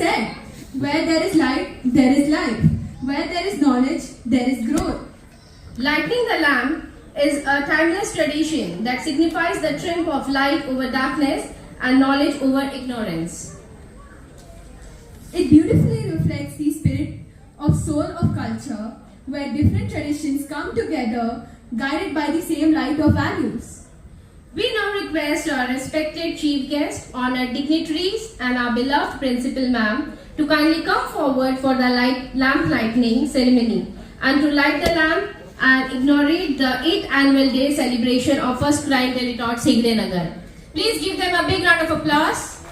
said, where there is light, there is life. Where there is knowledge, there is growth. Lighting the lamp is a timeless tradition that signifies the triumph of light over darkness and knowledge over ignorance. It beautifully reflects the spirit of soul of culture, where different traditions come together, guided by the same light of values. We now request our respected chief guest, honored dignitaries, and our beloved principal ma'am to kindly come forward for the lamp lighting ceremony and to light the lamp and inaugurate the 8th annual day celebration of First Crying Territory Segre Nagar. Please give them a big round of applause.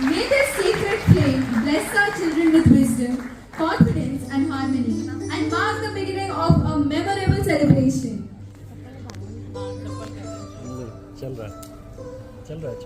May this sacred flame bless our children with wisdom, confidence and harmony and mark the beginning of a memorable celebration. चल रहा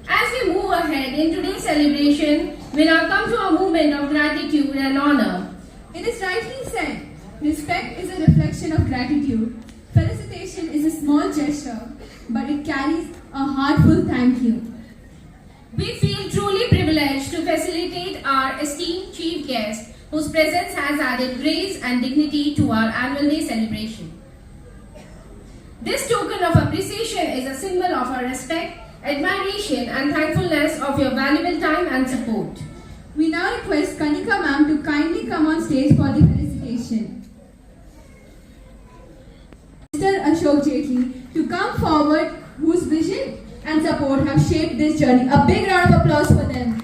As we move ahead in today's celebration, we now come to a moment of gratitude and honor. It is rightly said, respect is a reflection of gratitude. Felicitation is a small gesture, but it carries a heartful thank you. We feel truly privileged to facilitate our esteemed chief guest, whose presence has added grace and dignity to our annual day celebration. This token of appreciation is a symbol of our respect, admiration and thankfulness of your valuable time and support. We now request Kanika ma'am to kindly come on stage for the felicitation. Mr. Ashok Jaitley to come forward, whose vision and support have shaped this journey. A big round of applause for them.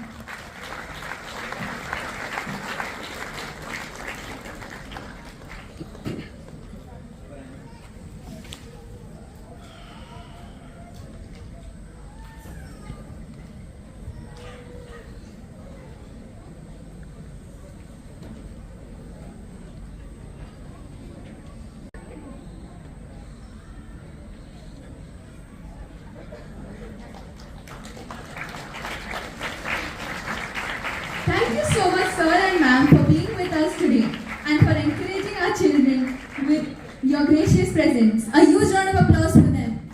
Thank you so much, sir and ma'am, for being with us today and for encouraging our children with your gracious presence. A huge round of applause for them.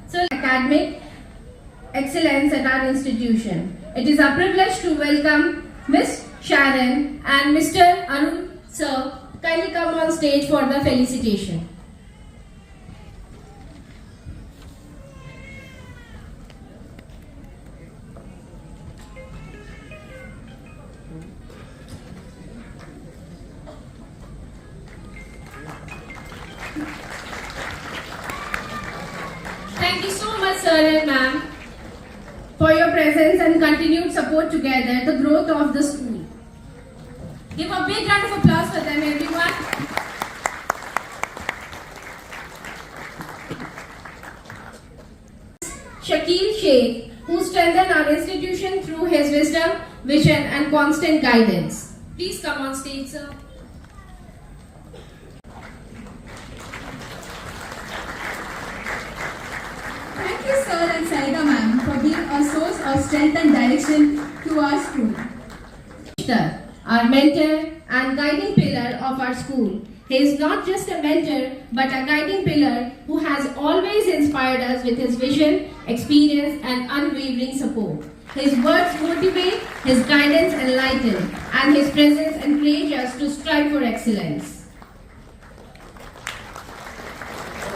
So, academic excellence at our institution. It is our privilege to welcome Miss Sharon and Mr. Arun sir. Kindly come on stage for the felicitation. Thank you so much, sir and ma'am, for your presence and continued support together the growth of the school. Give a big round of applause for them, everyone. Shakil Sheikh, who strengthened our institution through his wisdom, vision, and constant guidance. Please come on stage, sir. Thank you, sir and Saida ma'am, for being a source of strength and direction to our school. Our mentor and guiding pillar of our school. He is not just a mentor, but a guiding pillar who has always inspired us with his vision, experience, and unwavering support. His words motivate, his guidance enlighten, and his presence encourages us to strive for excellence.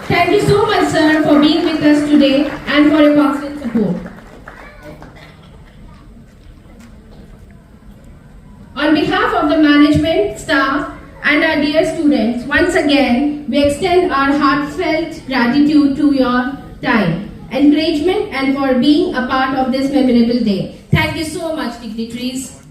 Thank you so much, sir, for being with us today and for your constant support. On behalf of the management, staff, and our dear students, once again, we extend our heartfelt gratitude to your time, encouragement, and for being a part of this memorable day. Thank you so much, dignitaries.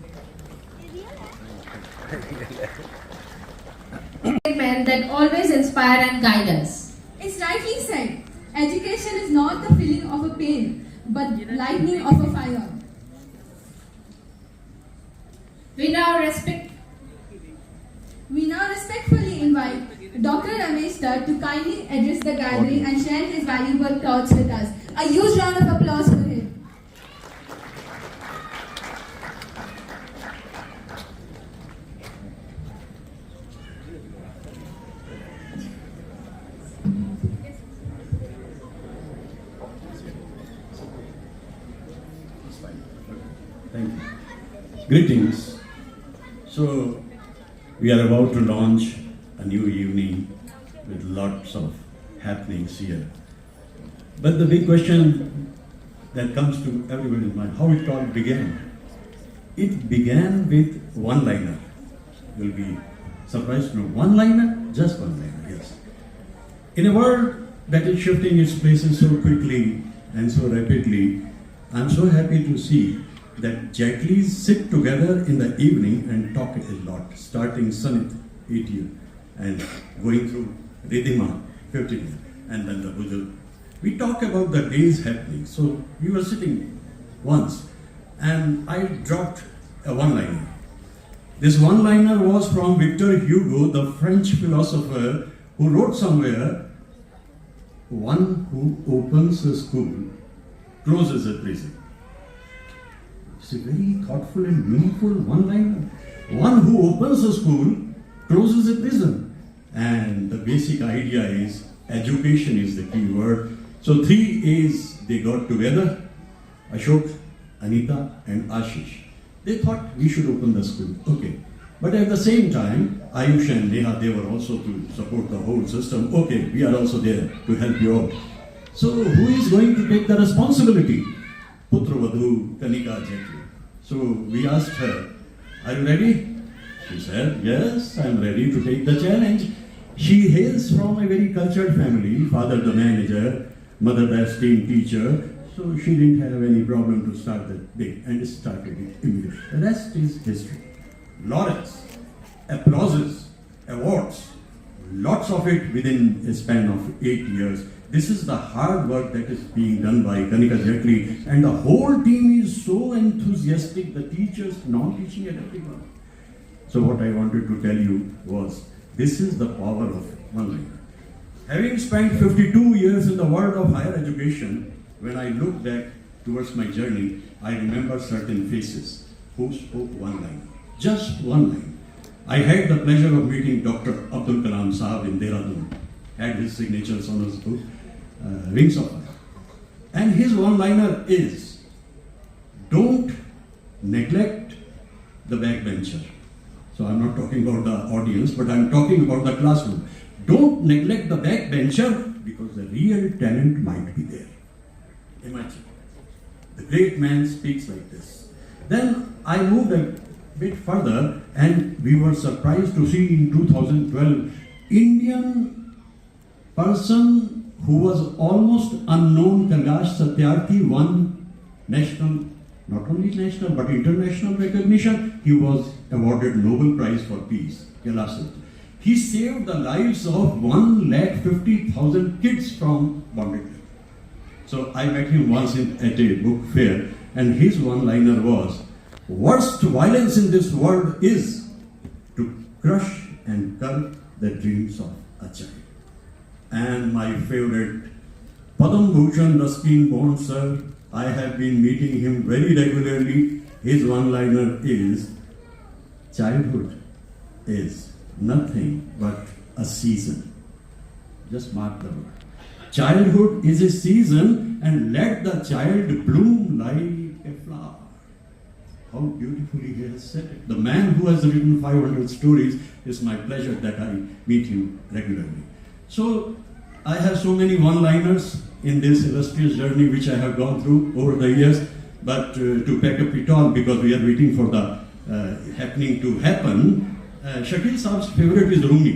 Men that always inspire and guide us. It's rightly said, education is not the feeling of a pain, but lightning of a fire. We now respectfully invite Dr. Ramesh Dutt to kindly address the gathering and share his valuable thoughts with us. A huge round of applause for him. Thank you. Greetings. So, we are about to launch a new evening with lots of happenings here. But the big question that comes to everybody's mind, how it all began. It began with one-liner. You'll be surprised to know. One-liner? Just one-liner, yes. In a world that is shifting its places so quickly and so rapidly, I'm so happy to see that Jetlis sit together in the evening and talk a lot, starting Sanit, 8 year, and going through Ridhima, 15 year, and then the Bujul. We talk about the day's happening. So we were sitting once, and I dropped a one-liner. This one-liner was from Victor Hugo, the French philosopher, who wrote somewhere, "One who opens a school closes a prison." It's a very thoughtful and meaningful one-liner. One who opens a school closes a prison. And the basic idea is education is the key word. So 3 A's, they got together, Ashok, Anita, and Ashish. They thought we should open the school. Okay. But at the same time, Ayush and Neha, they were also to support the whole system. Okay, we are also there to help you out. So who is going to take the responsibility? Putravadhu Kanika Jetli. So we asked her, "Are you ready?" She said, "Yes, I am ready to take the challenge." She hails from a very cultured family, father the manager, mother the esteemed teacher, so she didn't have any problem to start the day and started it immediately. The rest is history. Laurels, applauses, awards, lots of it within a span of 8 years. This is the hard work that is being done by Kanika Jetli, and the whole team is so enthusiastic, the teachers, non-teaching and everyone. So what I wanted to tell you was, this is the power of one-liner. Having spent 52 years in the world of higher education, when I look back towards my journey, I remember certain faces who spoke one line, just one line. I had the pleasure of meeting Dr. Abdul Kalam Sahab in Dehradun, had his signatures on his book, Wings of Fire. And his one-liner is, don't neglect the backbencher. So I'm not talking about the audience, but I'm talking about the classroom. Don't neglect the backbencher because the real talent might be there. Imagine. The great man speaks like this. Then I moved a bit further and we were surprised to see in 2012 Indian person who was almost unknown, Kailash Satyarthi, won National not only national but international recognition. He was awarded Nobel Prize for Peace. He saved the lives of 150,000 kids from bondage. So I met him once at a book fair, and his one-liner was, "Worst violence in this world is to crush and curb the dreams of a child." And my favorite, Padam Bhushan Ruskin Bond sir, I have been meeting him very regularly. His one-liner is, "Childhood is nothing but a season." Just mark the word. Childhood is a season, and let the child bloom like a flower. How beautifully he has said it. The man who has written 500 stories, is my pleasure that I meet him regularly. So I have so many one-liners in this illustrious journey which I have gone through over the years, but to pack up it all, because we are waiting for the happening to happen, Shakil Saab's favorite is Rumi.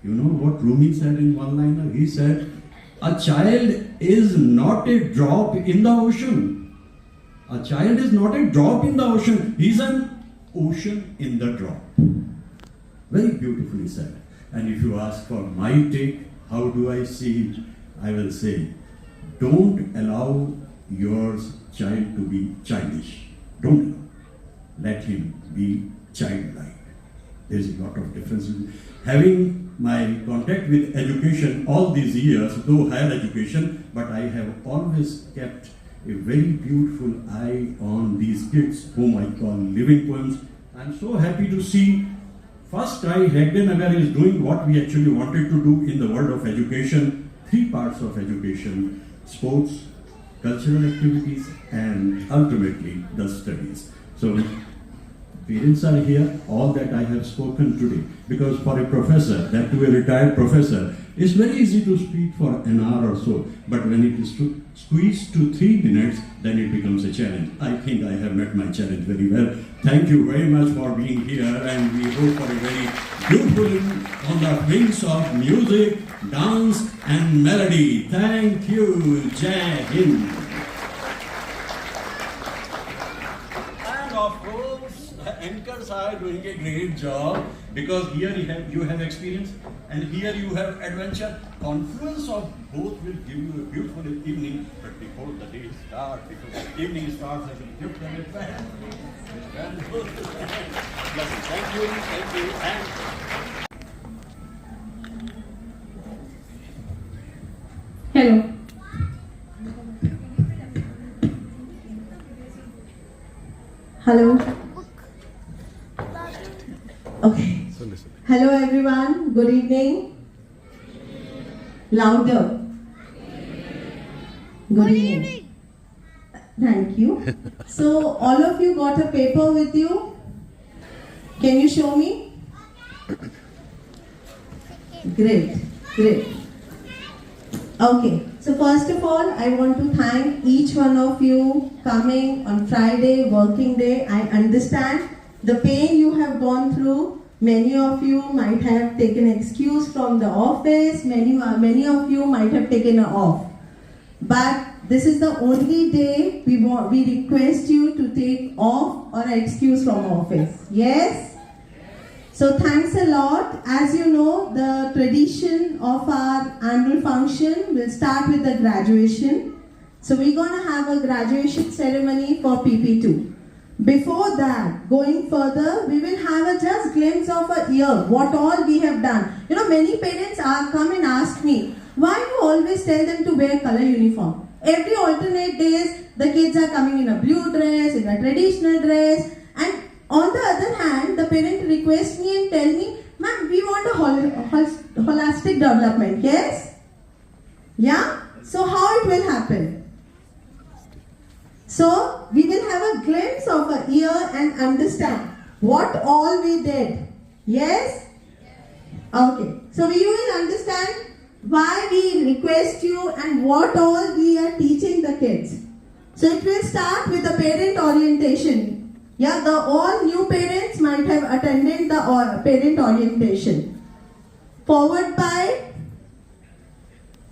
You know what Rumi said in one-liner? He said, "A child is not a drop in the ocean. A child is not a drop in the ocean. He's an ocean in the drop." Very beautifully said. And if you ask for my take, how do I see it? I will say, don't allow your child to be childish. Don't allow. Let him be childlike. There is a lot of differences. Having my contact with education all these years, though higher education, but I have always kept a very beautiful eye on these kids whom I call living poems. I'm so happy to see first Hegde-Nagar is doing what we actually wanted to do in the world of education. 3 parts of education: sports, cultural activities, and ultimately the studies. So parents are here, all that I have spoken today, because for a professor, that to a retired professor, it's very easy to speak for an hour or so, but when it is to squeeze to 3 minutes, then it becomes a challenge. I think I have met my challenge very well. Thank you very much for being here, and we hope for a very beautiful evening on the wings of music, dance, and melody. Thank you. Jai Hind. And of course, the anchors are doing a great job, because here you have experience and here you have adventure. Confluence of both will give you a beautiful evening. But before the day starts, before the evening starts, I will give them a band. Thank you, and Hello. Hello. Okay. Hello everyone. Good evening. Louder. Good evening. Thank you. So all of you got a paper with you? Can you show me? Great. Great. Okay, so first of all, I want to thank each one of you coming on Friday, working day. I understand the pain you have gone through. Many of you might have taken excuse from the office. Many of you might have taken off. But this is the only day we request you to take off or excuse from office. Yes? So thanks a lot. As you know, the tradition of our annual function will start with the graduation. So we're going to have a graduation ceremony for PP2. Before that, going further, we will have a just glimpse of a year, what all we have done. You know, many parents come and ask me, why you always tell them to wear color uniform? Every alternate days, the kids are coming in a blue dress, in a traditional dress, and on the other hand, the parent requests me and tell me, ma'am, we want a holistic development, yes? Yeah? So how it will happen? So we will have a glimpse of a year and understand what all we did. Yes? Okay. So you will understand why we request you and what all we are teaching the kids. So it will start with the parent orientation. Yeah, all new parents might have attended the parent orientation. Followed by,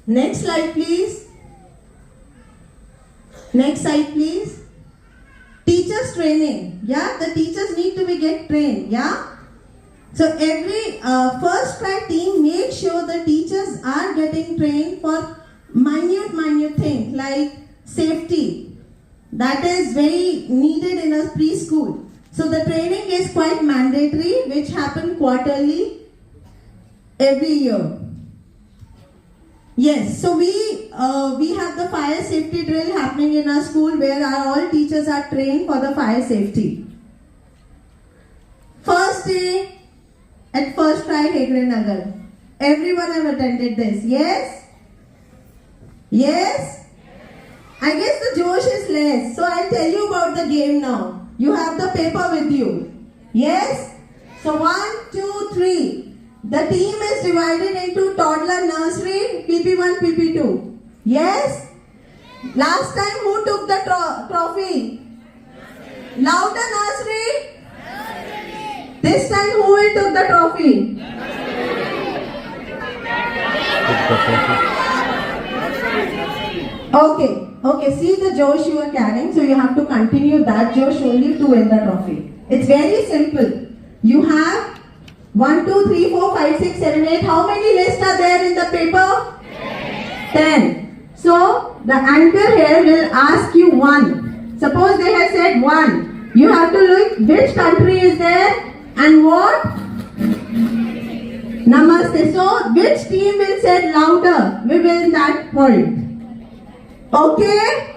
next slide please. Next slide please. teachers training. Yeah, the teachers need to be get trained. Yeah. So every first try team make sure the teachers are getting trained for minute things like safety. That is very needed in a preschool. So the training is quite mandatory, which happen quarterly every year. Yes, so we have the fire safety drill happening in our school where all teachers are trained for the fire safety. First day at First Try Hegre Nagar. Everyone have attended this. Yes? Yes? I guess the Josh is less. So I'll tell you about the game now. You have the paper with you. Yes? So 1, 2, 3. The team is divided into toddler nursery, PP1, PP2. Yes? Last time who took the trophy? Louder nursery? This time who will took the trophy? Okay, see the Josh you are carrying, so you have to continue that Josh only to win the trophy. It's very simple. You have 1, 2, 3, 4, 5, 6, 7, 8. How many lists are there in the paper? 10. So the anchor here will ask you 1. Suppose they have said 1. You have to look which country is there and what? Namaste. So which team will say louder? We will that point. Okay?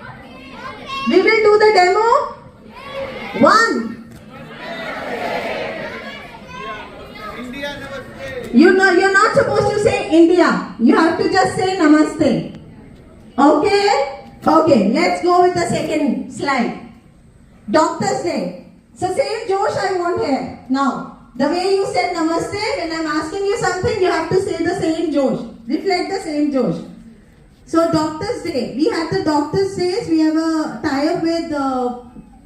We will do the demo. 1. You know, you're not supposed to say India. You have to just say Namaste. Okay? Okay, let's go with the second slide. Doctor's Day. So same Josh I want here. Now, the way you said Namaste, when I'm asking you something, you have to say the same Josh. Reflect the same Josh. So Doctor's Day. We have the Doctor's Days. We have a tie-up with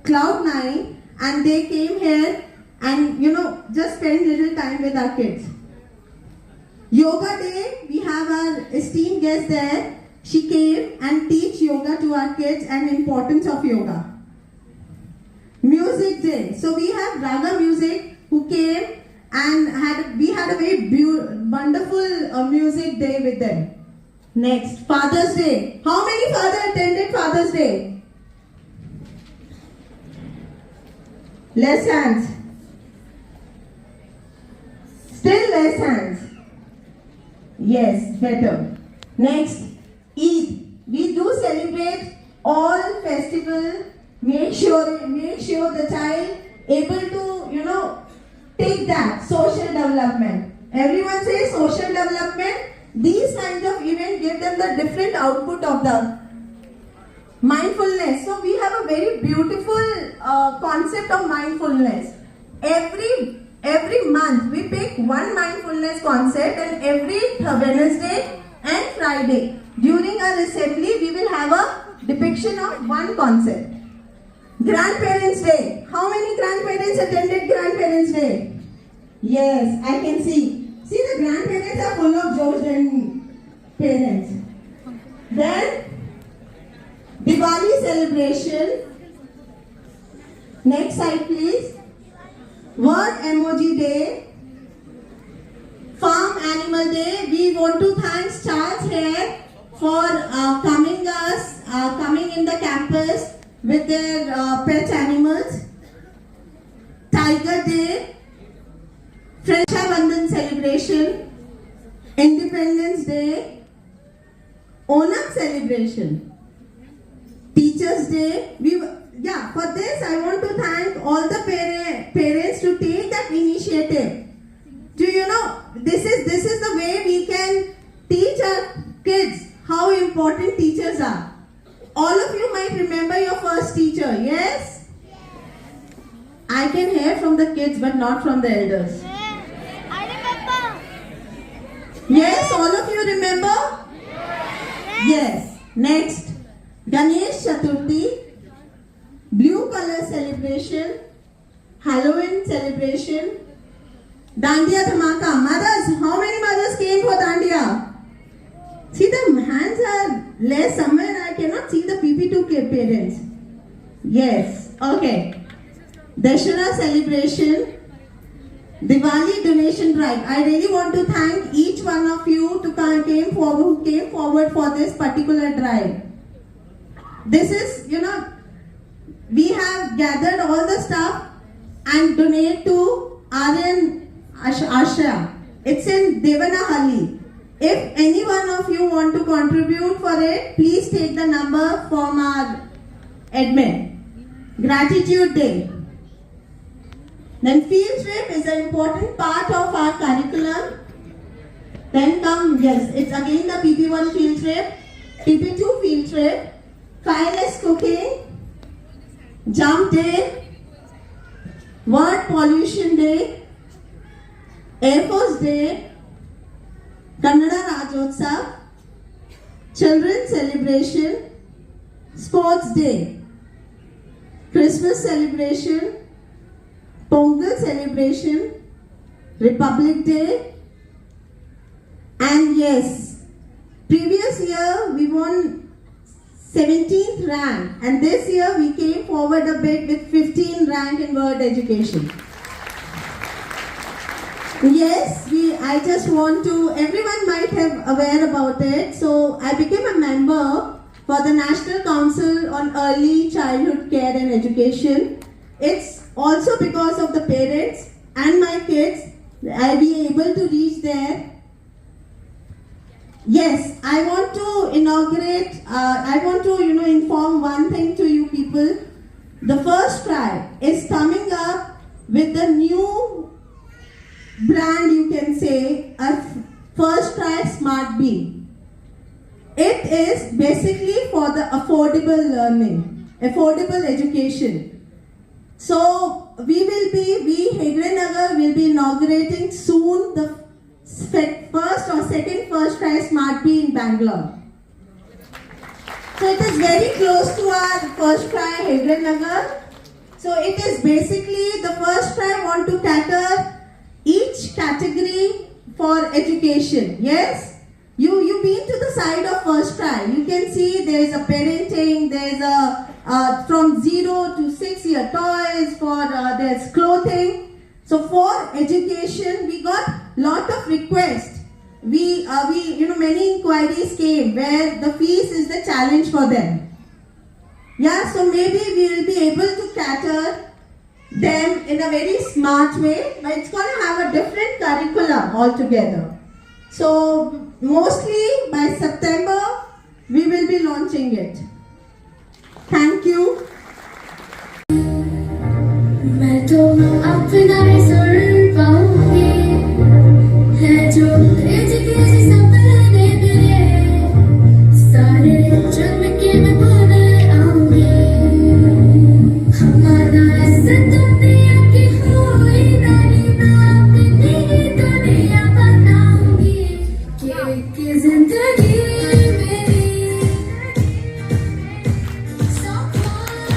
Cloud9 and they came here and just spend little time with our kids. Yoga Day, we have our esteemed guest there. She came and teach yoga to our kids and importance of yoga. Music Day. So we have Raga Music who came and we had a very wonderful music day with them. Next, Father's Day. How many fathers attended Father's Day? Less hands. Still less hands. Yes, better. Next, Eid. We do celebrate all festival. Make sure the child able to take that social development. Everyone says social development. These kinds of events give them the different output of the mindfulness. So we have a very beautiful concept of mindfulness. Every month we pick one mindfulness concept, and every Wednesday and Friday during our assembly we will have a depiction of one concept. Grandparents Day. How many grandparents attended Grandparents Day? Yes, I can see. See, the grandparents are full of jokes and parents. Then Diwali celebration. Next slide please. World Emoji Day, Farm Animal Day. We want to thank Charles here for coming in the campus with their pet animals. Tiger Day, Raksha Bandhan celebration, Independence Day, Onam celebration, Teachers Day. For this I want to thank all the parents to take that initiative. This is the way we can teach our kids how important teachers are. All of you might remember your first teacher, yes? I can hear from the kids but not from the elders. I remember. Yes, all of you remember? Yes. Next, Ganesh Chaturthi, Blue Color celebration, Halloween celebration, Dandiya Dhamaka. Mothers, how many mothers came for Dandiya? See, the hands are less somewhere. I cannot see the PP2 parents. Yes, okay. Dashera celebration, Diwali donation drive. I really want to thank each one of you who came forward for this particular drive. This is, we have gathered all the stuff and donate to Aryan Ashram. It's in Devanahalli. If any one of you want to contribute for it, please take the number from our admin. Gratitude Day. Then field trip is an important part of our curriculum. Then it's again the PP1 field trip, PP2 field trip, fireless cooking, jump day, word pollution day, Air Force Day, Kannada Rajyotsav, children's celebration, sports day, Christmas celebration, Pongal celebration, Republic Day, and yes, previous year we won 17th rank, and this year we came forward a bit with 15th rank in world education. Yes, I just want to, everyone might have aware about it. So I became a member for the National Council on Early Childhood Care and Education. It's also because of the parents and my kids, I'll be able to reach there. Yes, I want to inaugurate, inform one thing to you people. The first try is coming up with the new brand, you can say, a First Try Smart Bee. It is basically for the affordable learning, affordable education. So we, Hegde Nagar, will be inaugurating soon the first or second First Try Smart Bee in Bangalore. So it is very close to our First Try Hegde Nagar. So it is basically the First Try want to cater each category for education. Yes, you been to the side of First Try. You can see there is a parenting, there is a from 0 to 6 year toys, there's clothing. So for education, we got lot of requests. Many inquiries came where the fees is the challenge for them. Yeah, so maybe we will be able to cater them in a very smart way, but it's going to have a different curriculum altogether. So mostly by September, we will be launching it. Thank you. मैं तो अपना ही सुन पाऊंगी है जो तेज तेज सपने मेरे सारे जन्म के मैं भूल आऊंगी हमारा ऐसा दुनिया की हुई नानी मैं अपनी ही दुनिया बनाऊंगी कि जिंदगी मेरी सफल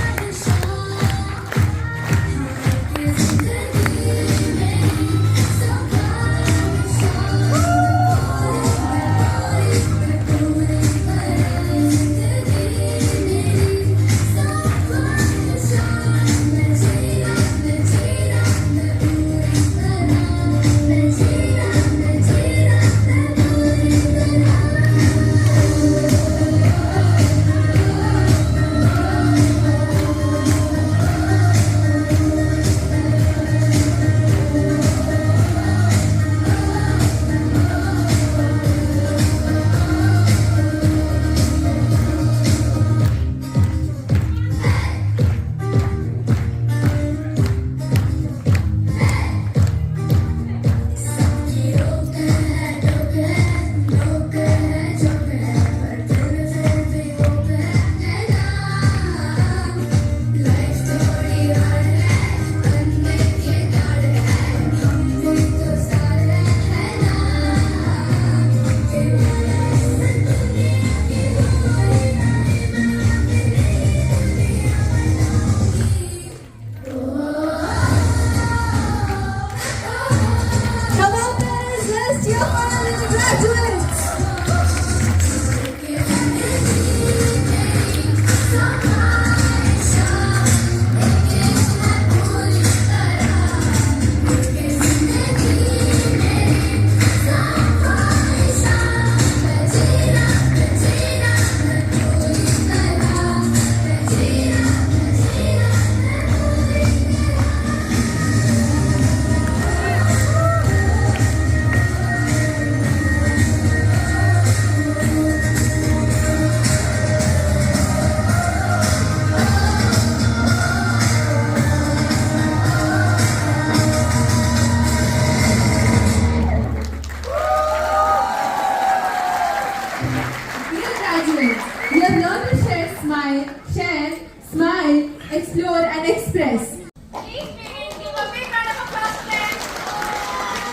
and express. Please, parents, give a big round of applause for them.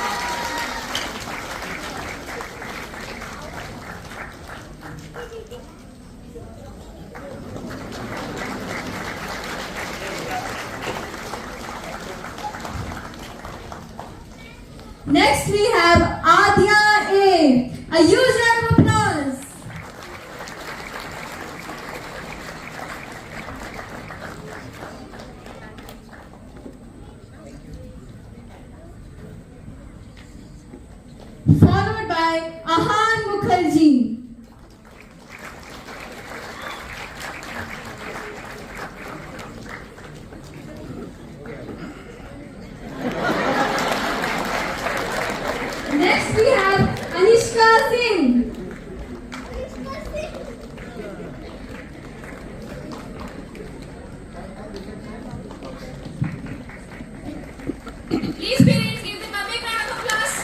Next we have Adya A. A huge round of applause. Followed by Ahan Mukherjee. Next we have Anishka Singh. Please, parents, give them a big round of applause.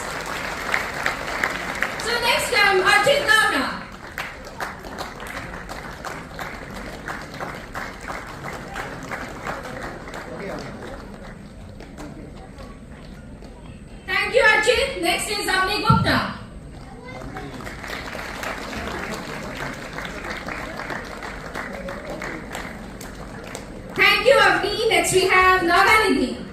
So next come Archit Gowda. Thank you, Archit. Next is Avni Gupta. Thank you, Avni. Next we have Naganidhi.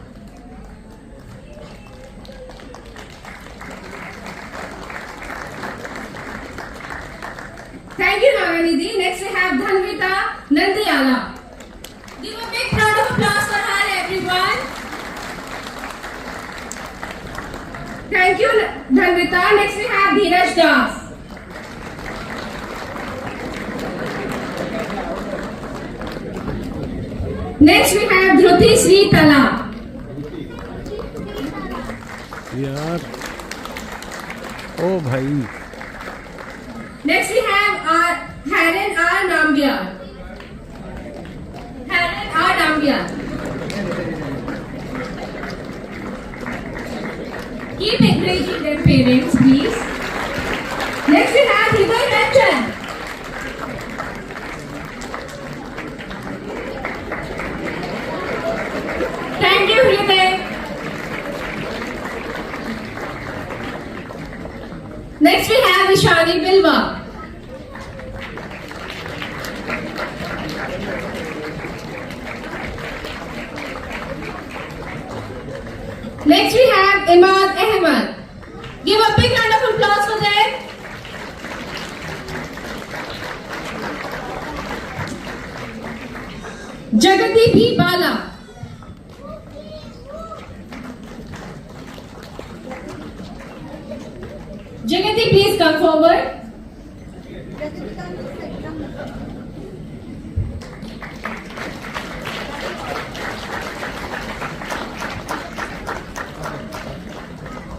Thank you, Naganidhi. Next we have Dhanvita Nandiala. Give a big round of applause for her, everyone. Thank you, Dhanvita. Next we have Dheeraj Das. Next we have Dhruti Sri Tala. यार ओ भाई Next we have Haren R. Nambiar. Haren R. Nambiar. Keep encouraging their parents, please. Next we have Hriday Ranjan. Thank you, Hriday. Next we have Ishani Bilwa. Next we have Imad Ahmed. Give a big round of applause for them. Jagati P. Bala. Jagati, please come forward.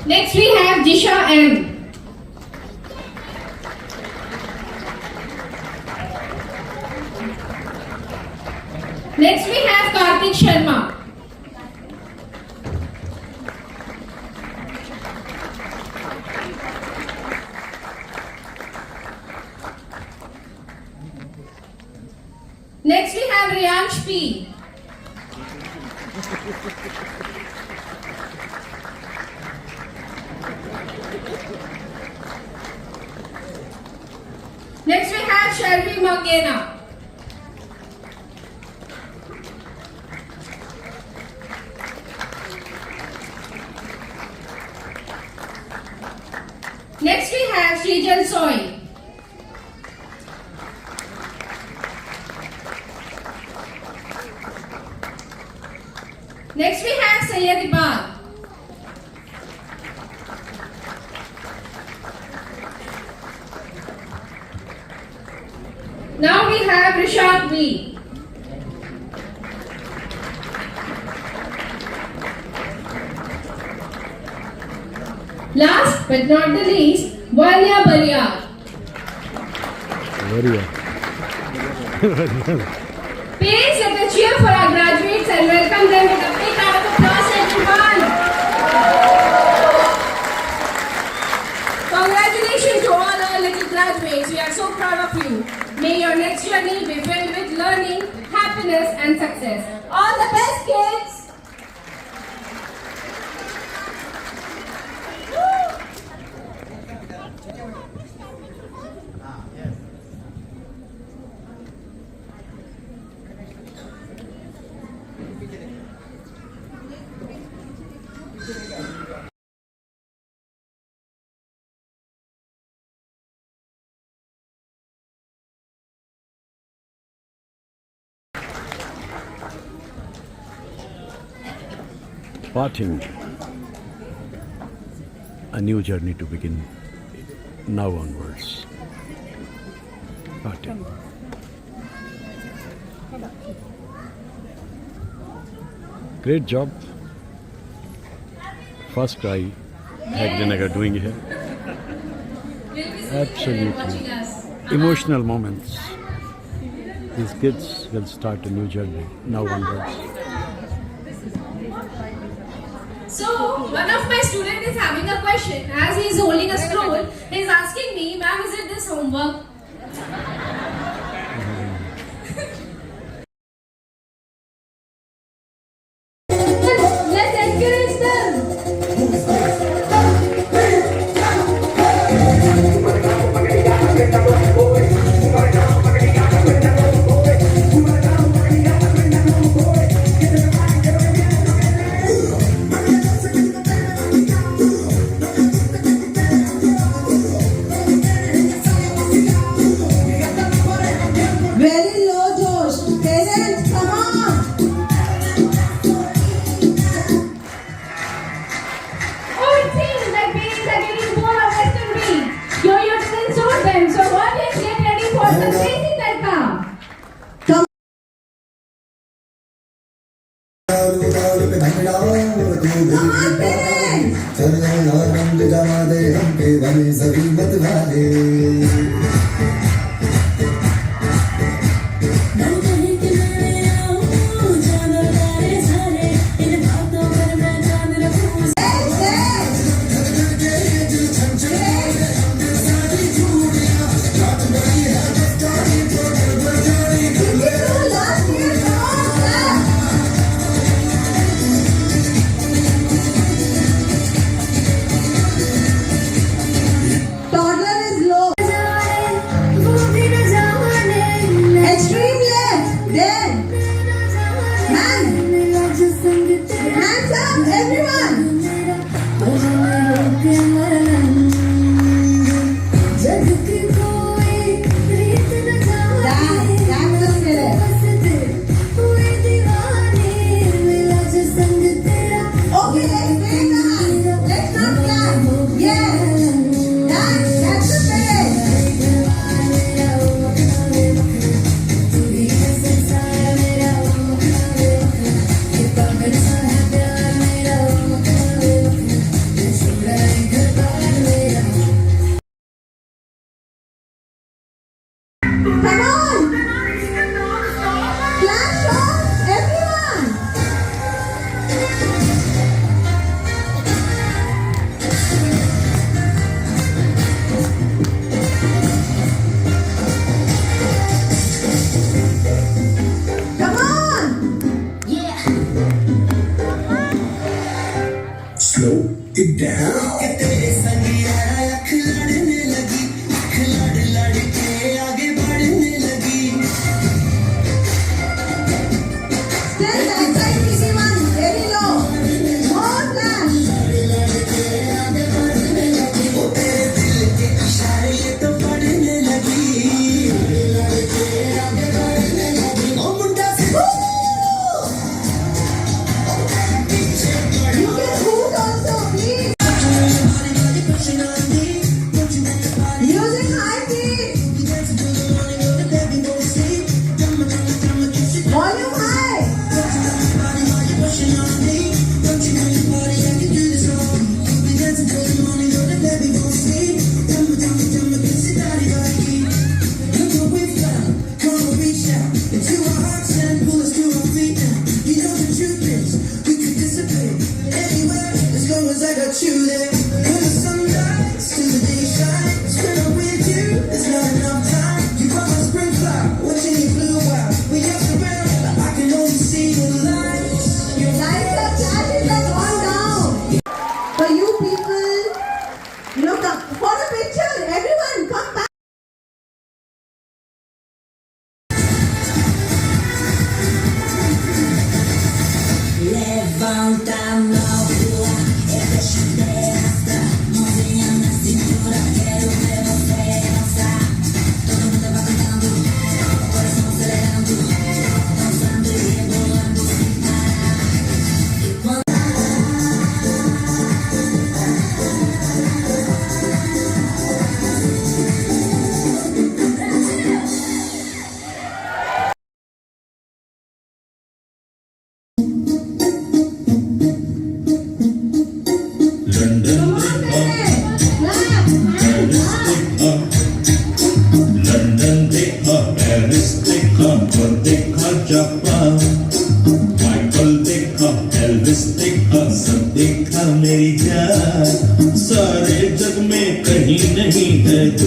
Next we have Disha M. Next we have Kartik Sharma. Next we have Riyansh P. Next we have Shelby Mangena. Next we have Srijal Soy. Next we have Sayyid Iqbal. Now we have Rishad V. Last but not the least, Vanya Bariyar. बढ़िया Parents, let us cheer for our graduates and welcome them with a big round of applause, everyone. Congratulations to all our little graduates, we are so proud of you. May your next journey be filled with learning, happiness and success. All the best, kids! Parting. A new journey to begin now onwards. Parting. Great job. First cry, Agdinagar doing here. We'll be Absolutely. watching us. Emotional moments. These kids will start a new journey now onwards. So, one of my students is having a question. As he is holding a scroll, he is asking me, ma'am, is it this homework? Let's encourage them. Very low Josh. Parents, come on. Oh, it seems that parents are getting bored of Western beat. Your didn't show them, so what let's get ready for the crazy that come. Come on, parents. मन कहे कि मैं आऊं जानो तारे सारे इन बातों पर मैं जान रखूं Toddler is low. जाए वो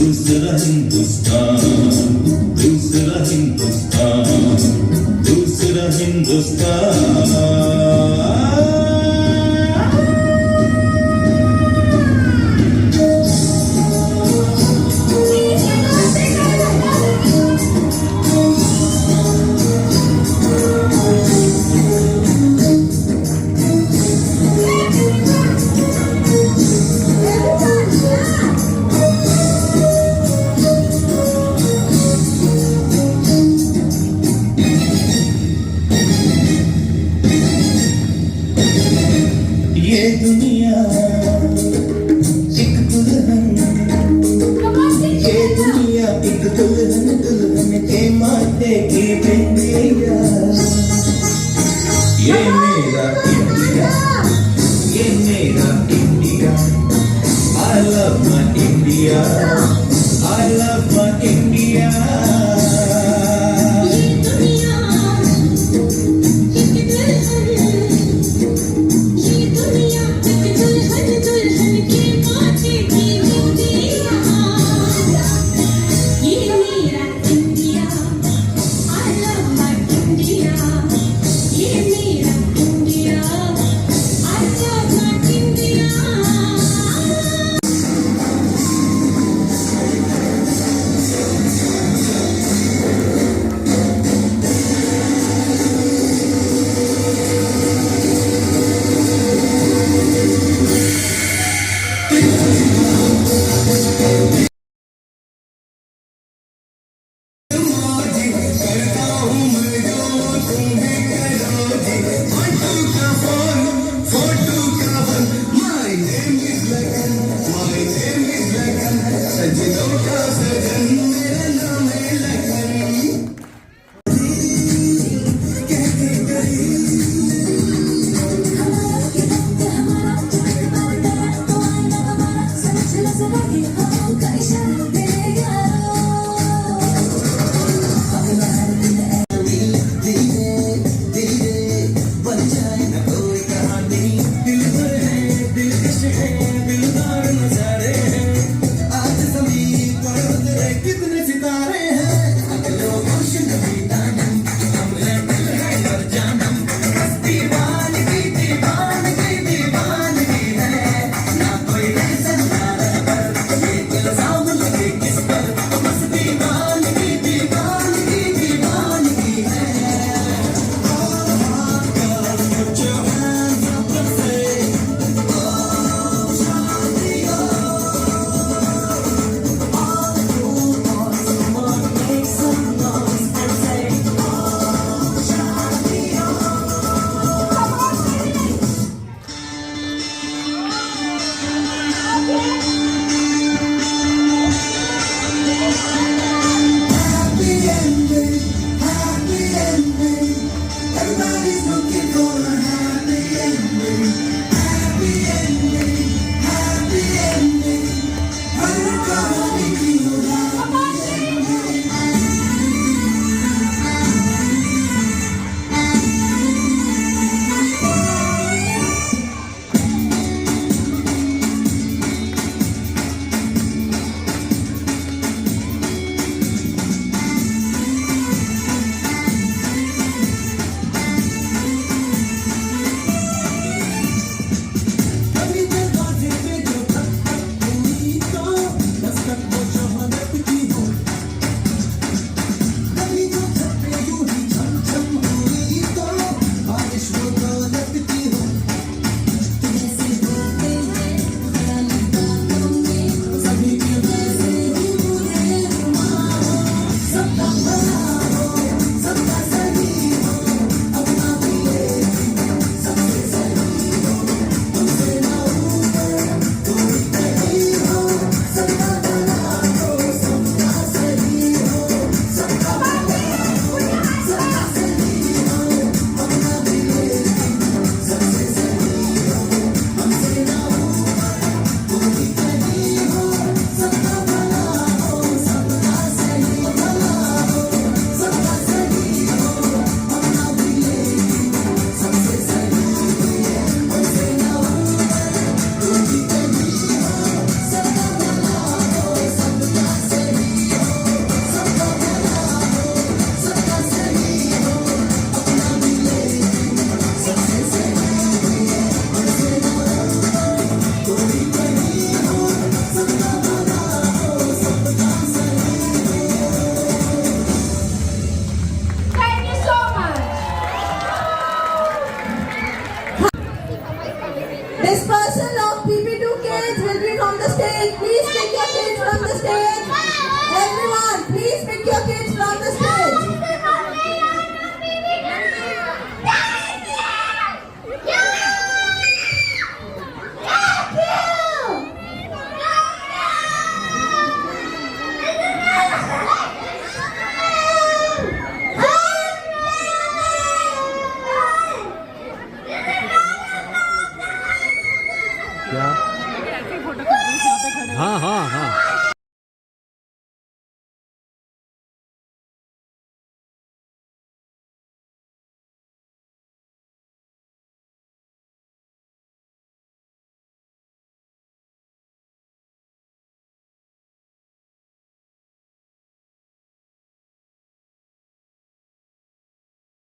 दूसरा हिंदुस्तान, दूसरा हिंदुस्तान, दूसरा हिंदुस्तान। ये दुनिया एक दुल्हन, ये दुनिया एक दुल्हन, दुल्हन के माथे की बिंदिया। ये मेरा इंडिया, ये मेरा India. I love my India, I love my India। सजनों का सजन